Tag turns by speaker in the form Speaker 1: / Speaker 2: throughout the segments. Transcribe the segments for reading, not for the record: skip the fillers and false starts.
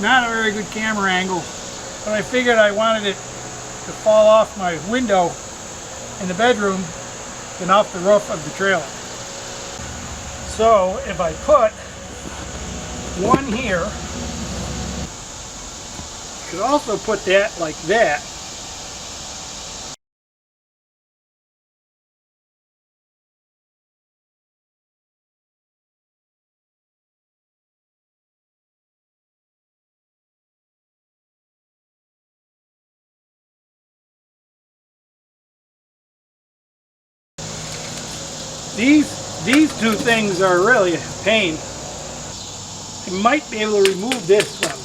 Speaker 1: Not a very good camera angle, but I figured I wanted it to fall off my window in the bedroom and off the roof of the trailer. So if I put one here, you could also put that like that. These two things are really a pain. I might be able to remove this one.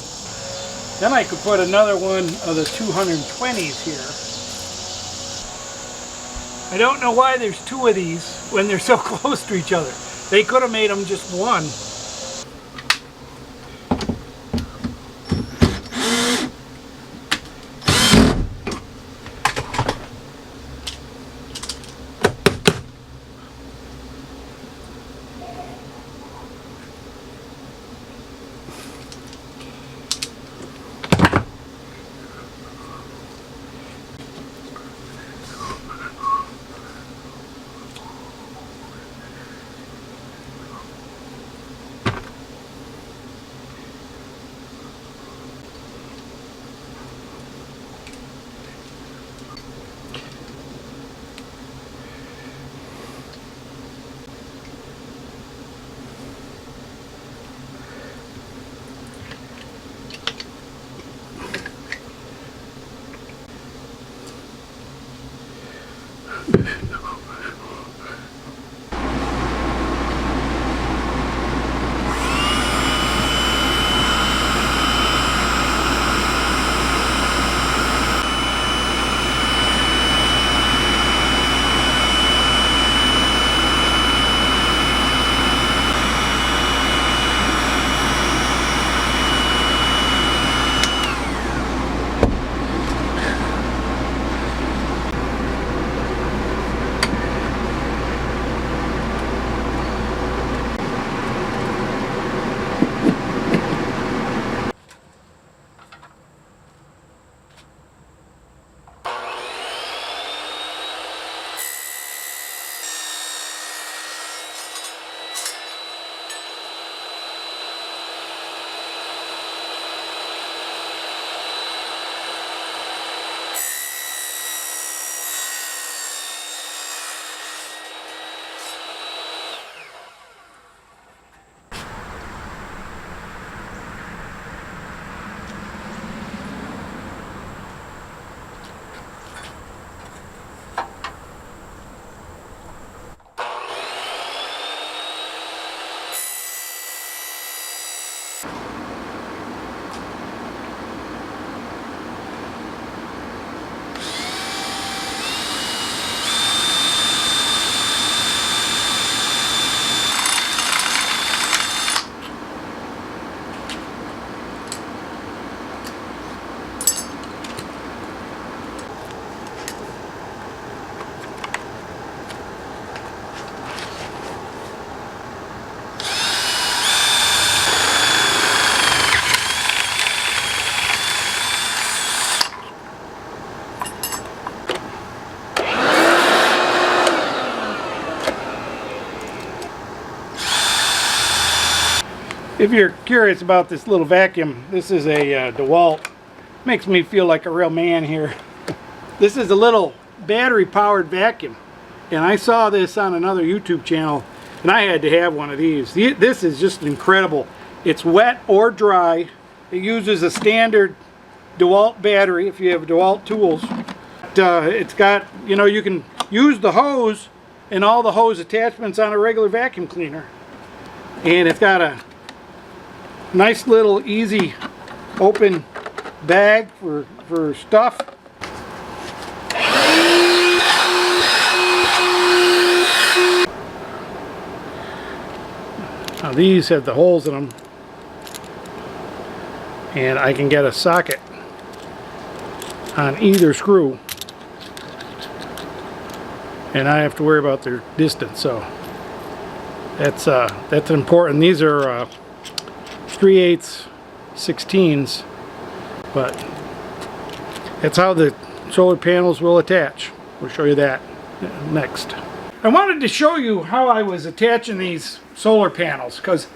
Speaker 1: Then I could put another one of the 220s here. I don't know why there's two of these when they're so close to each other. They could have made them just one. If you're curious about this little vacuum, this is a Dewalt. Makes me feel like a real man here. This is a little battery powered vacuum, and I saw this on another YouTube channel and I had to have one of these. This is just incredible. It's wet or dry. It uses a standard Dewalt battery if you have Dewalt tools. It's got, you know, you can use the hose and all the hose attachments on a regular vacuum cleaner, and it's got a nice little easy open bag for stuff. Now these have the holes in them, and I can get a socket on either screw, and I have to worry about their distance, so that's important. These are 3/8 16s, but that's how the solar panels will attach. We'll show you that next. I wanted to show you how I was attaching these solar panels because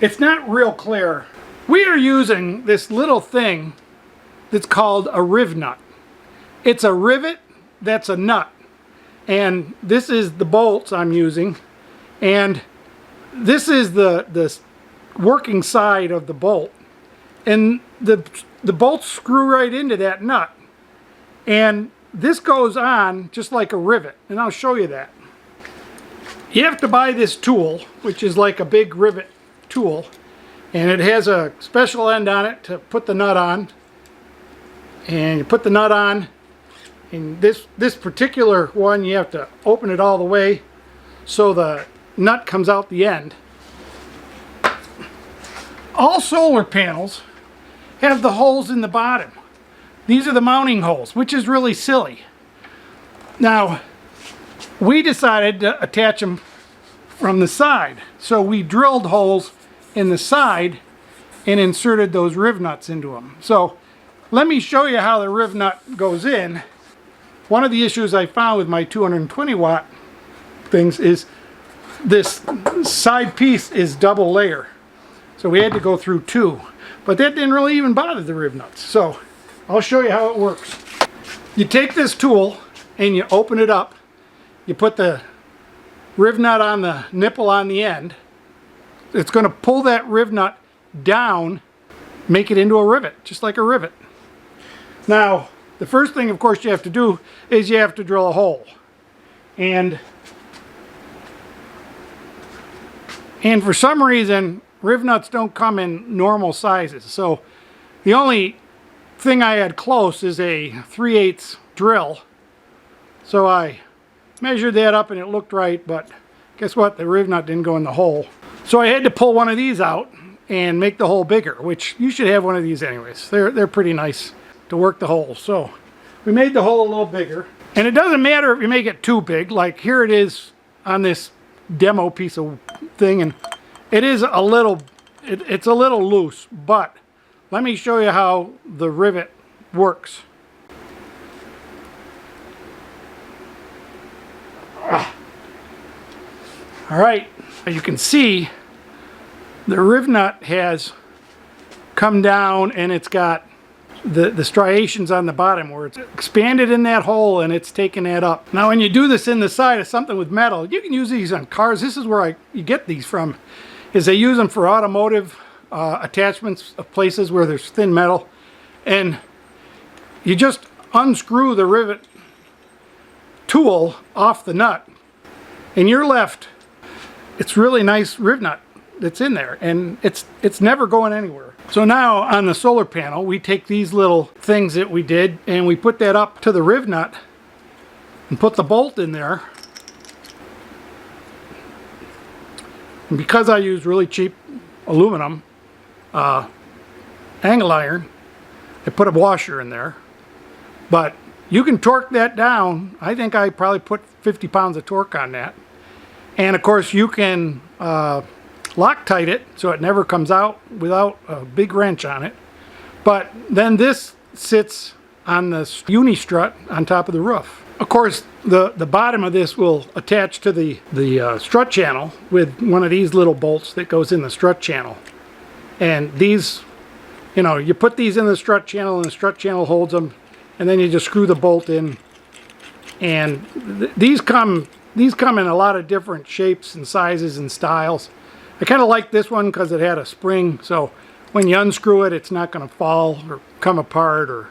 Speaker 1: it's not real clear. We are using this little thing that's called a Rivnut. It's a rivet that's a nut, and this is the bolts I'm using, and this is the working side of the bolt, and the bolts screw right into that nut, and this goes on just like a rivet, and I'll show you that. You have to buy this tool, which is like a big rivet tool, and it has a special end on it to put the nut on, and you put the nut on. In this particular one, you have to open it all the way so the nut comes out the end. All solar panels have the holes in the bottom. These are the mounting holes, which is really silly. Now, we decided to attach them from the side. So we drilled holes in the side and inserted those Rivnuts into them. So let me show you how the Rivnut goes in. One of the issues I found with my 220 watt things is this side piece is double layer. So we had to go through two. But that didn't really even bother the Rivnuts. So I'll show you how it works. You take this tool and you open it up. You put the Rivnut on the nipple on the end. It's going to pull that Rivnut down, make it into a rivet, just like a rivet. Now, the first thing, of course, you have to do is you have to drill a hole. And for some reason, Rivnuts don't come in normal sizes. So the only thing I had close is a 3/8 drill. So I measured that up and it looked right, but guess what? The Rivnut didn't go in the hole. So I had to pull one of these out and make the hole bigger, which you should have one of these anyways. They're pretty nice to work the hole. So we made the hole a little bigger. And it doesn't matter if you make it too big. Like here it is on this demo piece of thing, and it is a little, it's a little loose, but let me show you how the rivet works. All right, you can see the Rivnut has come down and it's got the striations on the bottom where it's expanded in that hole and it's taken that up. Now when you do this in the side of something with metal, you can use these on cars. This is where you get these from, is they use them for automotive attachments of places where there's thin metal, and you just unscrew the rivet tool off the nut and you're left, it's really nice Rivnut that's in there, and it's never going anywhere. So now on the solar panel, we take these little things that we did and we put that up to the Rivnut and put the bolt in there. And because I use really cheap aluminum angle iron, I put a washer in there. But you can torque that down. I think I probably put 50 pounds of torque on that. And of course you can Loctite it so it never comes out without a big wrench on it. But then this sits on the Uni-Strut on top of the roof. Of course, the bottom of this will attach to the strut channel with one of these little bolts that goes in the strut channel. And these, you know, you put these in the strut channel and the strut channel holds them, and then you just screw the bolt in. And these come in a lot of different shapes and sizes and styles. I kind of like this one because it had a spring, so when you unscrew it, it's not going to fall or come apart. Or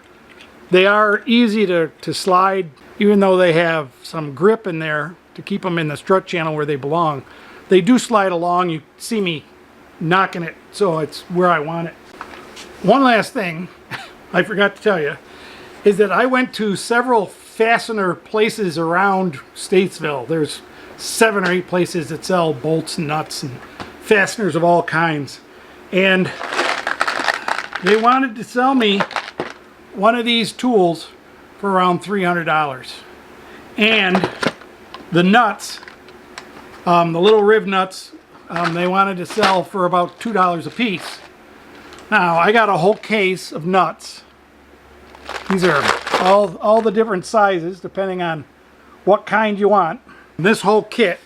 Speaker 1: they are easy to slide, even though they have some grip in there to keep them in the strut channel where they belong. They do slide along. You see me knocking it, so it's where I want it. One last thing I forgot to tell you is that I went to several fastener places around Statesville. There's 7 or 8 places that sell bolts and nuts and fasteners of all kinds, and they wanted to sell me one of these tools for around $300, and the nuts, the little Rivnuts, they wanted to sell for about $2 a piece. Now I got a whole case of nuts. These are all the different sizes depending on what kind you want. This whole kit,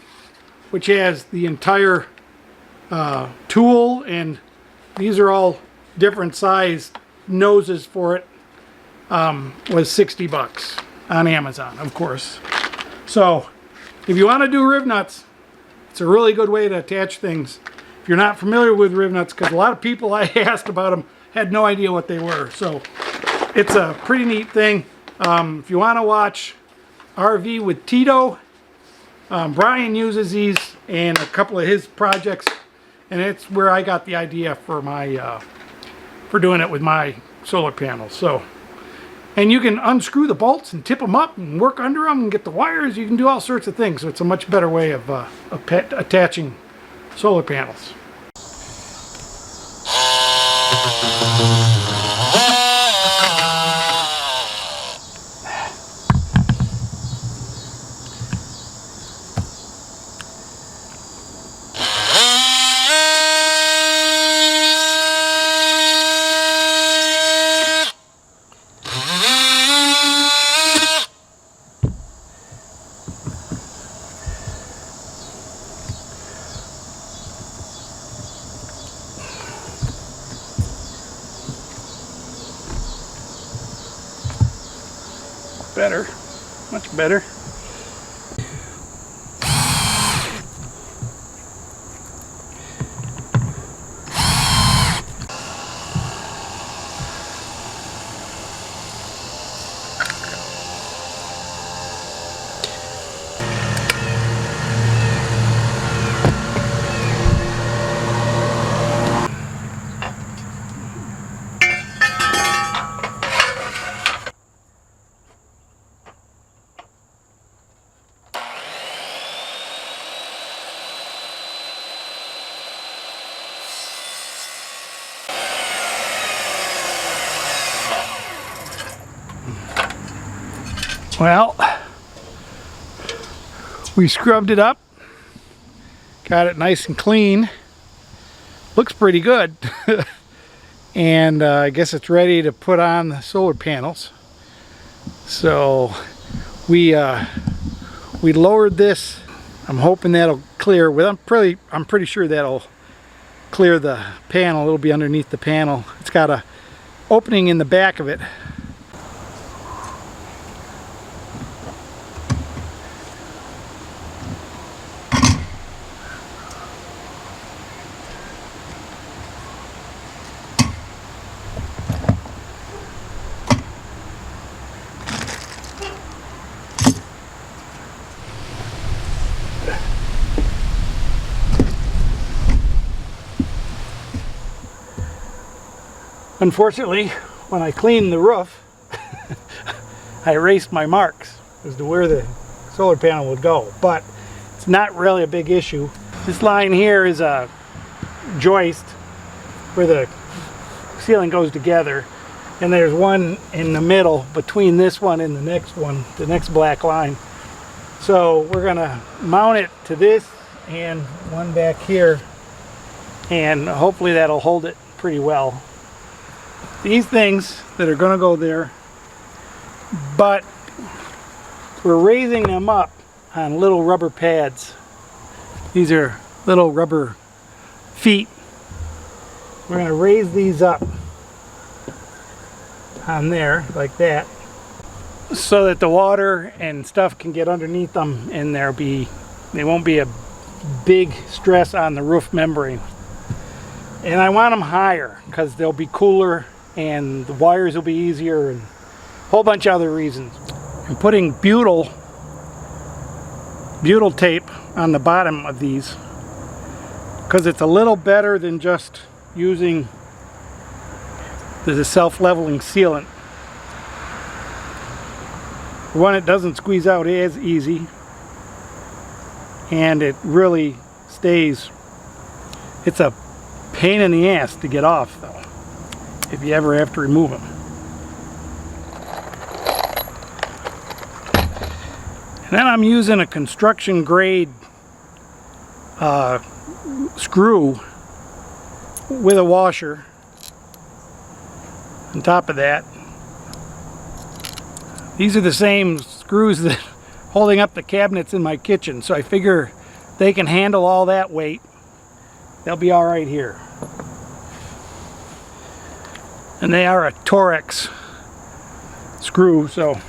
Speaker 1: which has the entire tool, and these are all different size noses for it, was 60 bucks on Amazon, of course. So if you want to do Rivnuts, it's a really good way to attach things. If you're not familiar with Rivnuts, because a lot of people I asked about them had no idea what they were. So it's a pretty neat thing. If you want to watch RV with Tito, Brian uses these in a couple of his projects, and it's where I got the idea for my for doing it with my solar panels. So, and you can unscrew the bolts and tip them up and work under them and get the wires. You can do all sorts of things. So it's a much better way of attaching solar panels. Better, much better. Well, we scrubbed it up, got it nice and clean. Looks pretty good. And I guess it's ready to put on the solar panels. So we lowered this. I'm hoping that'll clear. I'm pretty sure that'll clear the panel. It'll be underneath the panel. It's got a opening in the back of it. Unfortunately, when I cleaned the roof, I erased my marks as to where the solar panel would go, but it's not really a big issue. This line here is a joist where the ceiling goes together, and there's one in the middle between this one and the next black line. So we're gonna mount it to this and one back here, and hopefully that'll hold it pretty well. These things that are going to go there, but we're raising them up on little rubber pads. These are little rubber feet. We're going to raise these up on there like that, so that the water and stuff can get underneath them, and there won't be a big stress on the roof membrane. And I want them higher because they'll be cooler and the wires will be easier, and a whole bunch of other reasons. I'm putting butyl tape on the bottom of these because it's a little better than just using the self-leveling sealant. One, it doesn't squeeze out as easy, and it really stays. It's a pain in the ass to get off though, if you ever have to remove them. And then I'm using a construction grade screw with a washer On top of that, these are the same screws that holding up the cabinets in my kitchen, so I figure they can handle all that weight. They'll be all right here. And they are a Torex screw, so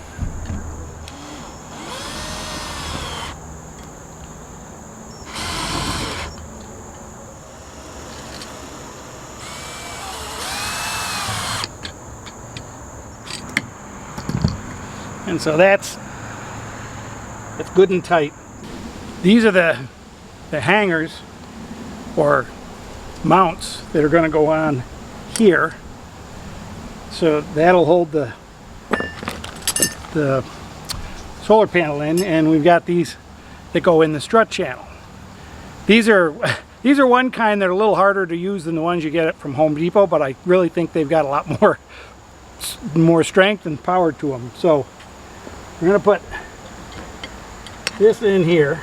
Speaker 1: and so that's good and tight. These are the hangers or mounts that are going to go on here, so that'll hold the solar panel in, and we've got these that go in the strut channel. These are one kind that are a little harder to use than the ones you get from Home Depot, but I really think they've got a lot more strength and power to them. So we're going to put this in here.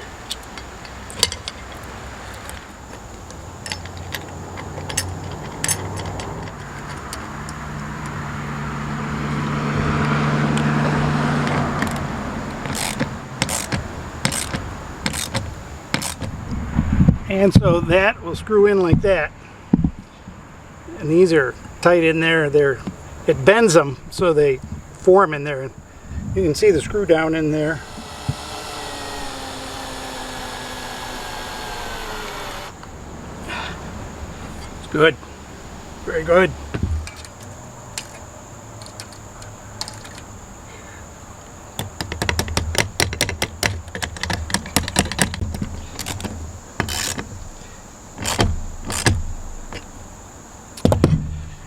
Speaker 1: And so that will screw in like that. And these are tight in there. It bends them so they form in there. You can see the screw down in there. It's good. Very good.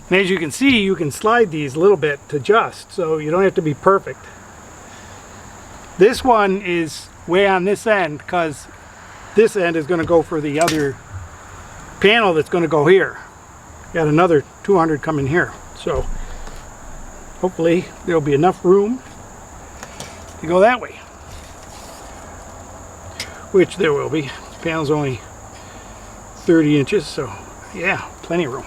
Speaker 1: And as you can see, you can slide these a little bit to adjust, so you don't have to be perfect. This one is way on this end because this end is going to go for the other panel that's going to go here. Got another 200 coming here, so hopefully there'll be enough room to go that way, which there will be. This panel's only 30 inches, so yeah, plenty of room.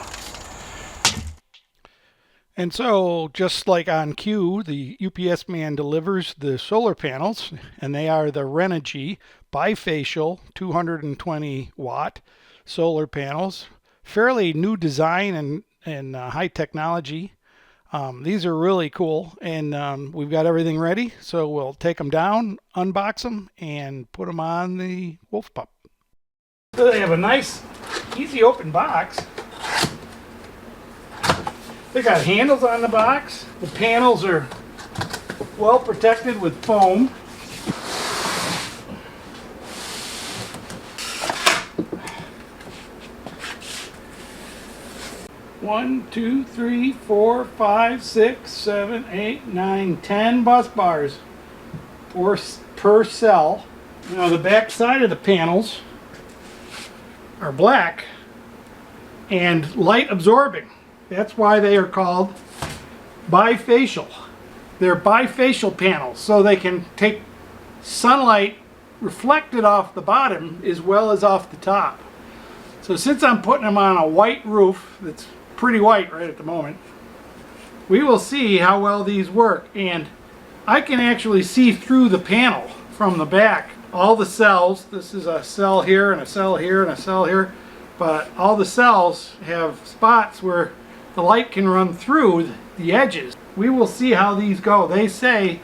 Speaker 1: And so, just like on cue, the UPS man delivers the solar panels, and they are the Renogy bifacial 220 watt solar panels. Fairly new design and high technology. These are really cool, and we've got everything ready, so we'll take them down, unbox them, and put them on the Wolf Pup. So they have a nice, easy open box. They got handles on the box. The panels are well protected with foam. One, two, three, 4, 5, 6, 7, 8, 9, 10 bus bars per cell. Now the back side of the panels are black and light absorbing. That's why they are called bifacial. They're bifacial panels, so they can take sunlight reflected off the bottom as well as off the top. So since I'm putting them on a white roof that's pretty white right at the moment, we will see how well these work. And I can actually see through the panel from the back. All the cells, this is a cell here and a cell here and a cell here, but all the cells have spots where the light can run through the edges. We will see how these go. They say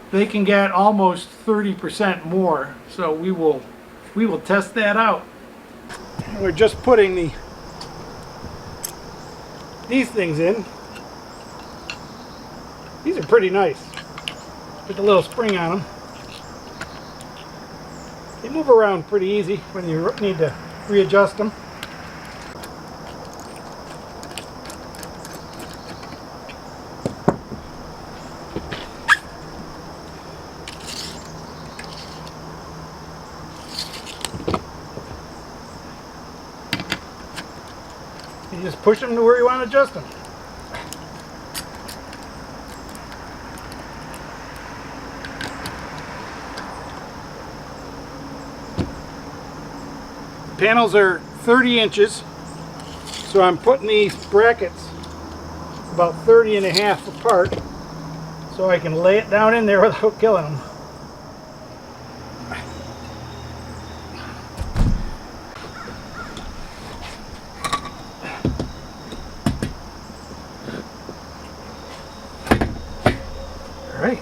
Speaker 1: they can get almost 30% more, so we will test that out. We're just putting these things in. These are pretty nice. Put a little spring on them. They move around pretty easy when you need to readjust them. You just push them to where you want to adjust them. The panels are 30 inches, so I'm putting these brackets about 30.5 apart, so I can lay it down in there without killing them. All right.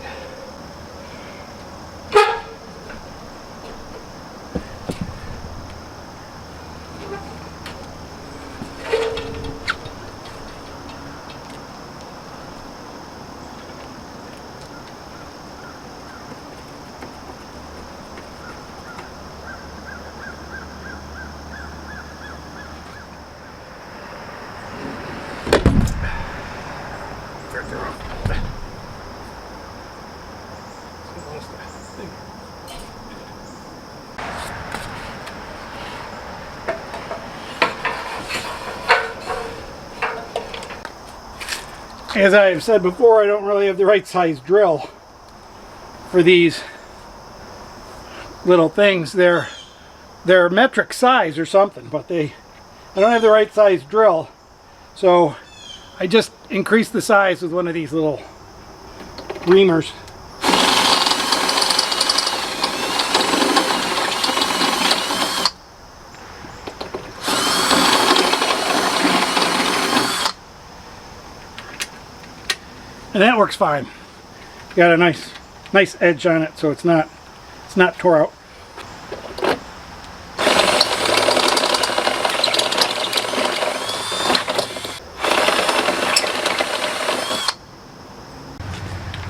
Speaker 1: As I've said before, I don't really have the right size drill for these little things. They're metric size or something, but I don't have the right size drill. So I just increased the size with one of these little reamers. And that works fine. Got a nice edge on it, so it's not tore out.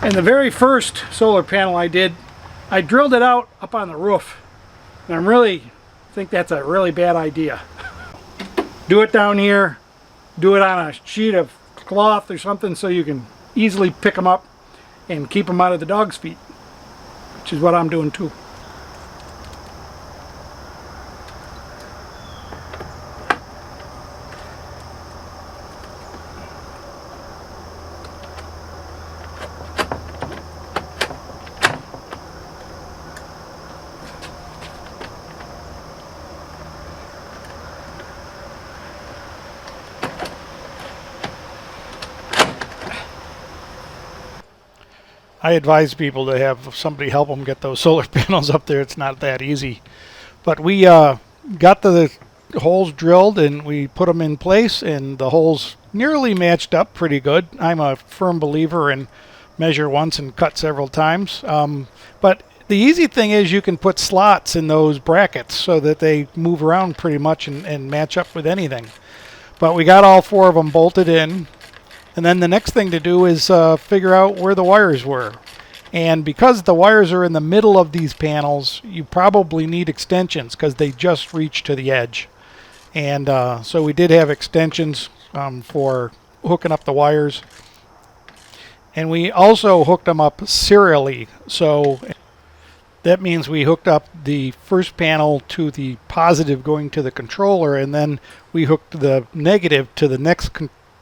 Speaker 1: And the very first solar panel I did, I drilled it out up on the roof. And I really think that's a really bad idea. Do it down here, do it on a sheet of cloth or something so you can easily pick them up and keep them out of the dog's feet, which is what I'm doing too. I advise people to have somebody help them get those solar panels up there. It's not that easy. But we got the holes drilled and we put them in place, and the holes nearly matched up pretty good. I'm a firm believer in measure once and cut several times. But the easy thing is you can put slots in those brackets so that they move around pretty much and match up with anything. But we got all four of them bolted in. And then the next thing to do is figure out where the wires were. And because the wires are in the middle of these panels, you probably need extensions because they just reach to the edge. And so we did have extensions for hooking up the wires. And we also hooked them up serially. So that means we hooked up the first panel to the positive going to the controller, and then we hooked the negative to the next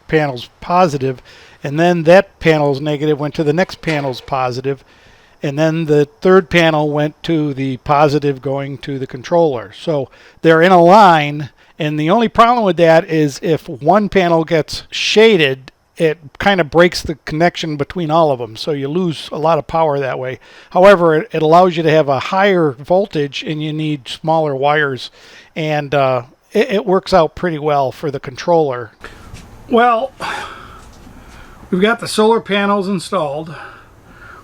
Speaker 1: panel's positive, and then that panel's negative went to the next panel's positive, and then the third panel went to the positive going to the controller. So they're in a line, and the only problem with that is if one panel gets shaded, it kind of breaks the connection between all of them, so you lose a lot of power that way. However, it allows you to have a higher voltage, and you need smaller wires, and it works out pretty well for the controller. Well, we've got the solar panels installed.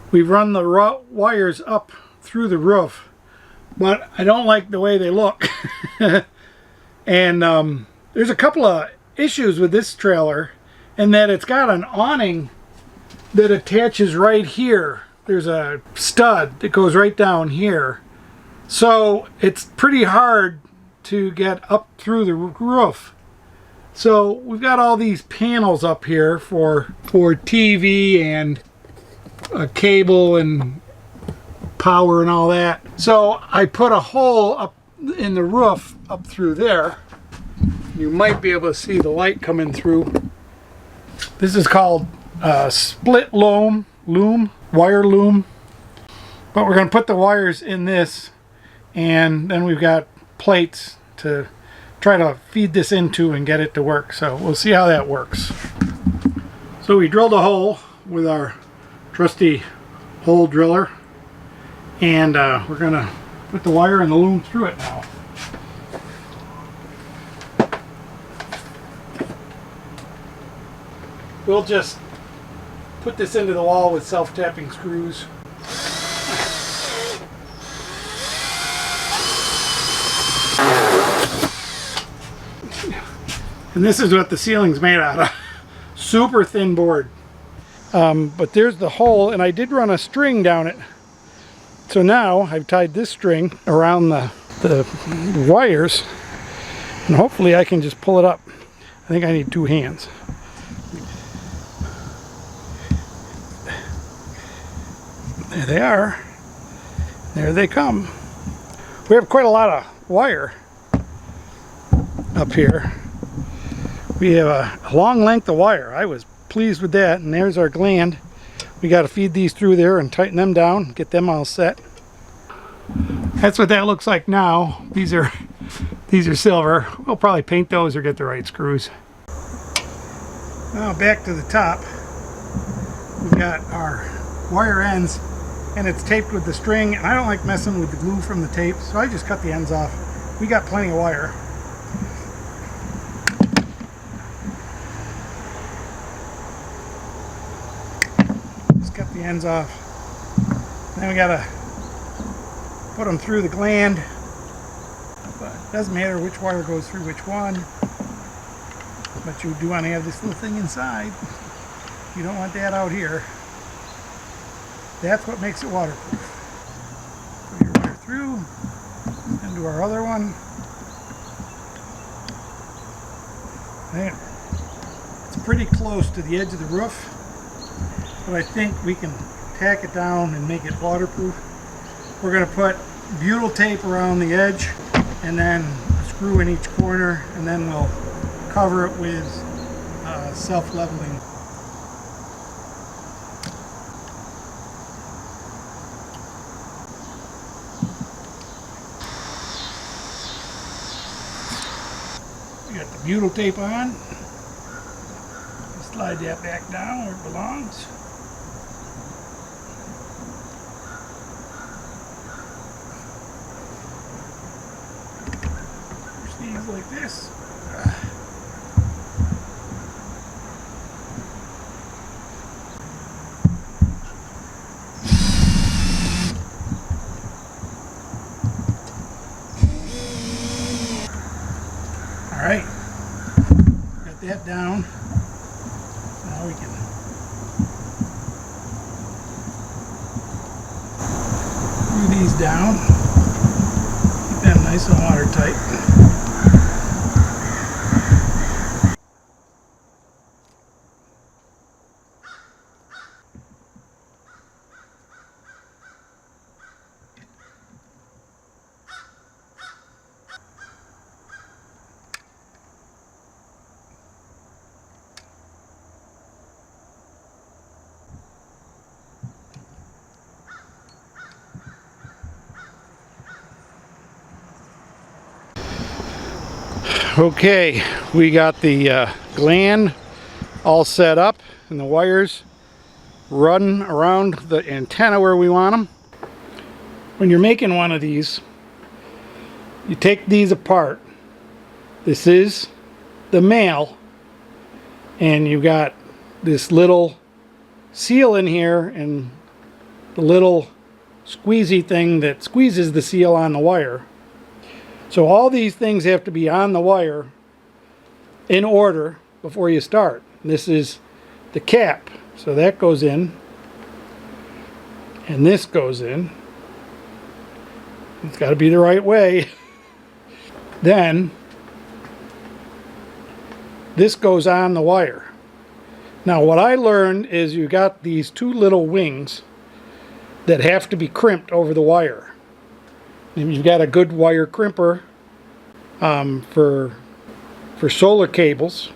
Speaker 1: We've run the wires up through the roof, but I don't like the way they look. And there's a couple of issues with this trailer, in that it's got an awning that attaches right here. There's a stud that goes right down here. So it's pretty hard to get up through the roof. So we've got all these panels up here for TV and a cable and power and all that. So I put a hole up in the roof up through there. You might be able to see the light coming through. This is called split wire loom. But we're going to put the wires in this, and then we've got plates to try to feed this into and get it to work. So we'll see how that works. So we drilled a hole with our trusty hole driller, and we're gonna put the wire and the loom through it now. We'll just put this into the wall with self-tapping screws. And this is what the ceiling's made out of. Super thin board. But there's the hole, and I did run a string down it. So now I've tied this string around the wires, and hopefully I can just pull it up. I think I need 2 hands. There they are. There they come. We have quite a lot of wire up here. We have a long length of wire. I was pleased with that. And there's our gland. We got to feed these through there and tighten them down, get them all set. That's what that looks like now. These are silver. We'll probably paint those or get the right screws. Now back to the top. We've got our wire ends, and it's taped with the string. And I don't like messing with the glue from the tape, so I just cut the ends off. We got plenty of wire. Cut the ends off. Then we gotta put them through the gland, but it doesn't matter which wire goes through which one. But you do want to have this little thing inside. You don't want that out here. That's what makes it waterproof. Put your wire through, and do our other one. There. It's pretty close to the edge of the roof, but I think we can tack it down and make it waterproof. We're going to put butyl tape around the edge and then a screw in each corner, and then we'll cover it with self-leveling. We got the butyl tape on. Slide that back down where it belongs. Push these like this. All right, got that down. Now we can glue these down, keep them nice and watertight. Okay, we got the gland all set up and the wires run around the antenna where we want them. When you're making one of these, you take these apart. This is the male, and you've got this little seal in here and the little squeezy thing that squeezes the seal on the wire. So all these things have to be on the wire in order before you start. This is the cap, so that goes in, and this goes in. It's got to be the right way. Then this goes on the wire. Now what I learned is you got these 2 little wings that have to be crimped over the wire. If you've got a good wire crimper for solar cables,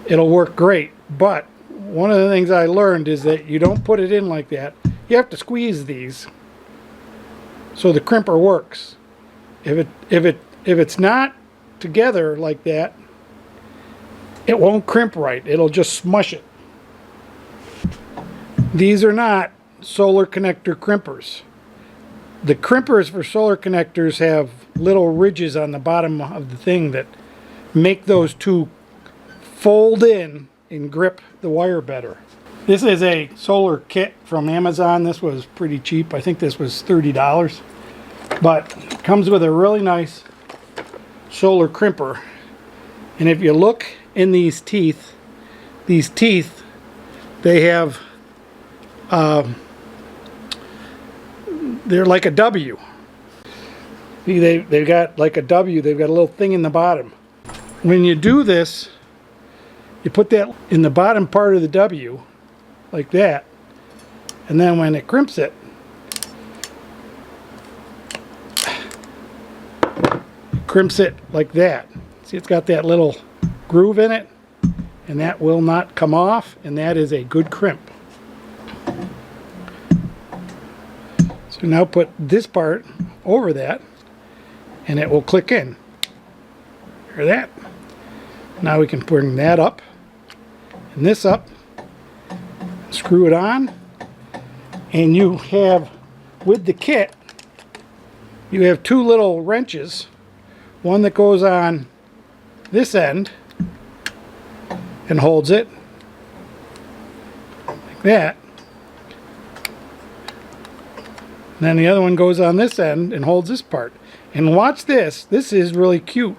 Speaker 1: it'll work great. But one of the things I learned is that you don't put it in like that. You have to squeeze these so the crimper works. If it's not together like that, it won't crimp right. It'll just smush it. These are not solar connector crimpers. The crimpers for solar connectors have little ridges on the bottom of the thing that make those two fold in and grip the wire better. This is a solar kit from Amazon. This was pretty cheap. I think this was $30. But it comes with a really nice solar crimper. And if you look in these teeth, they have they're like a W. See, they've got like a W. They've got a little thing in the bottom. When you do this, you put that in the bottom part of the W, like that, and then when it crimps it, like that. See, it's got that little groove in it, and that will not come off, and that is a good crimp. So now put this part over that, and it will click in. Hear that? Now we can bring that up, and this up, screw it on, and you have, with the kit, you have two little wrenches, one that goes on this end and holds it like that, and then the other one goes on this end and holds this part. And watch this. This is really cute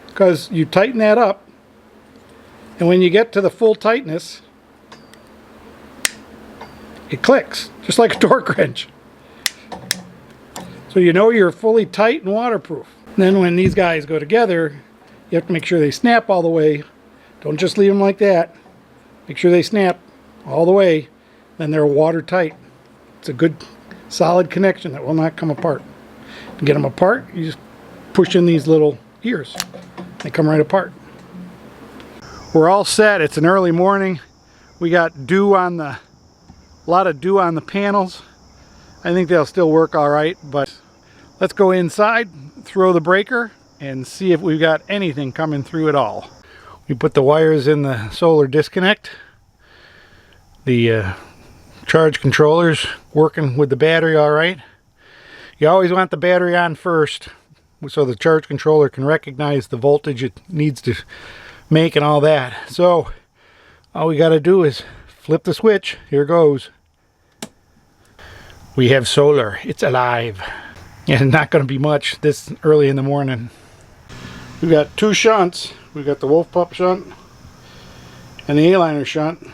Speaker 1: because you tighten that up, and when you get to the full tightness, it clicks just like a torque wrench. So you know you're fully tight and waterproof. And then when these guys go together, you have to make sure they snap all the way. Don't just leave them like that. Make sure they snap all the way. Then they're watertight. It's a good solid connection that will not come apart. To get them apart, you just push in these little ears. They come right apart. We're all set. It's an early morning. We got dew on a lot of dew on the panels. I think they'll still work all right, but let's go inside, throw the breaker, and see if we've got anything coming through at all. We put the wires in the solar disconnect. The charge controller's working with the battery all right. You always want the battery on first so the charge controller can recognize the voltage it needs to make and all that. So all we got to do is flip the switch. Here goes. We have solar. It's alive. And not going to be much this early in the morning. We've got two shunts. We've got the Wolf Pup shunt and the A-liner shunt.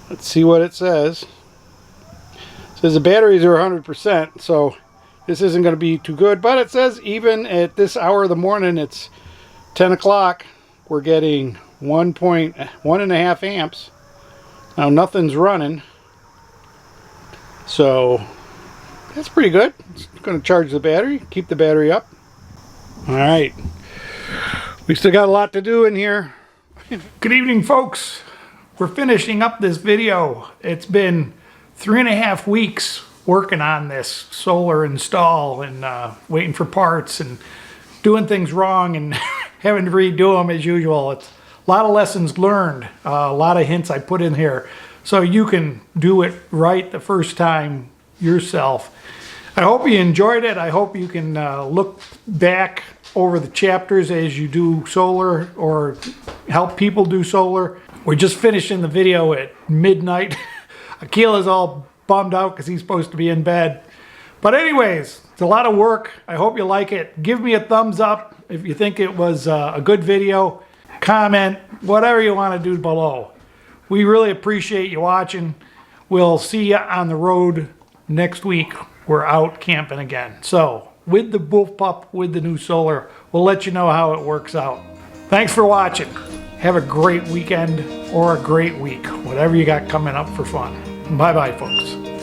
Speaker 1: Let's see what it says. It says the batteries are 100%, so this isn't going to be too good. But it says even at this hour of the morning, it's 10 o'clock, we're getting 1.5 amps. Now nothing's running, so that's pretty good. It's going to charge the battery, keep the battery up. All right, we still got a lot to do in here. Good evening, folks. We're finishing up this video. It's been 3.5 weeks working on this solar install and waiting for parts and doing things wrong and having to redo them as usual. It's a lot of lessons learned, a lot of hints I put in here so you can do it right the first time yourself. I hope you enjoyed it. I hope you can look back over the chapters as you do solar or help people do solar. We're just finishing the video at midnight. Akil is all bummed out because he's supposed to be in bed. But anyways, it's a lot of work. I hope you like it. Give me a thumbs up if you think it was a good video. Comment, whatever you want to do below. We really appreciate you watching. We'll see you on the road next week. We're out camping again. So with the Wolf Pup, with the new solar, we'll let you know how it works out. Thanks for watching. Have a great weekend or a great week, whatever you got coming up for fun. Bye-bye, folks.